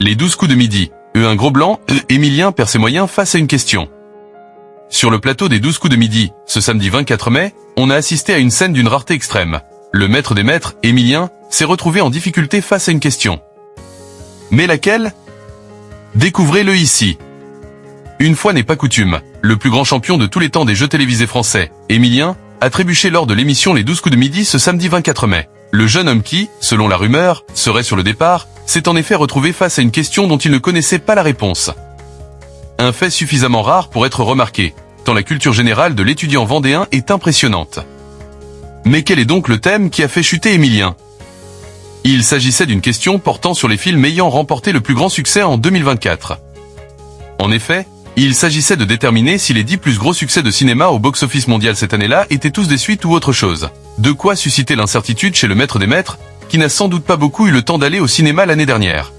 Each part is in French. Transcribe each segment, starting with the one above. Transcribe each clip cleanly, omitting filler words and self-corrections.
Les 12 coups de midi. Un gros blanc, Émilien perd ses moyens face à une question. Sur le plateau des 12 coups de midi, ce samedi 24 mai, on a assisté à une scène d'une rareté extrême. Le maître des maîtres, Émilien, s'est retrouvé en difficulté face à une question. Mais laquelle? Découvrez-le ici. Une fois n'est pas coutume, le plus grand champion de tous les temps des jeux télévisés français, Émilien, a trébuché lors de l'émission Les 12 coups de midi ce samedi 24 mai. Le jeune homme qui, selon la rumeur, serait sur le départ, s'est en effet retrouvé face à une question dont il ne connaissait pas la réponse. Un fait suffisamment rare pour être remarqué, tant la culture générale de l'étudiant vendéen est impressionnante. Mais quel est donc le thème qui a fait chuter Émilien? Il s'agissait d'une question portant sur les films ayant remporté le plus grand succès en 2024. En effet, il s'agissait de déterminer si les 10 plus gros succès de cinéma au box-office mondial cette année-là étaient tous des suites ou autre chose. De quoi susciter l'incertitude chez le maître des maîtres, qui n'a sans doute pas beaucoup eu le temps d'aller au cinéma l'année dernière.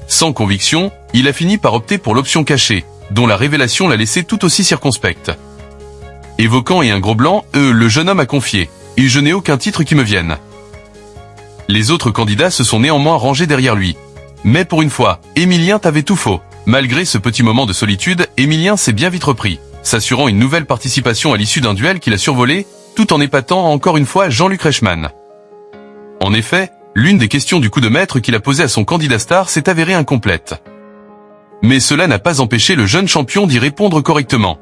Sans conviction, il a fini par opter pour l'option cachée, dont la révélation l'a laissé tout aussi circonspect. Évoquant et un gros blanc, le jeune homme a confié « Et je n'ai aucun titre qui me vienne ». Les autres candidats se sont néanmoins rangés derrière lui. Mais pour une fois, Émilien avait tout faux. Malgré ce petit moment de solitude, Émilien s'est bien vite repris, s'assurant une nouvelle participation à l'issue d'un duel qu'il a survolé, tout en épatant encore une fois Jean-Luc Reichmann. En effet, l'une des questions du coup de maître qu'il a posée à son candidat star s'est avérée incomplète. Mais cela n'a pas empêché le jeune champion d'y répondre correctement.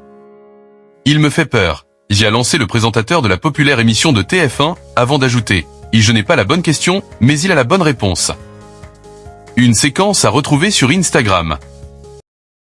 « Il me fait peur », y a lancé le présentateur de la populaire émission de TF1, avant d'ajouter « Je n'ai pas la bonne question, mais il a la bonne réponse ». Une séquence à retrouver sur Instagram.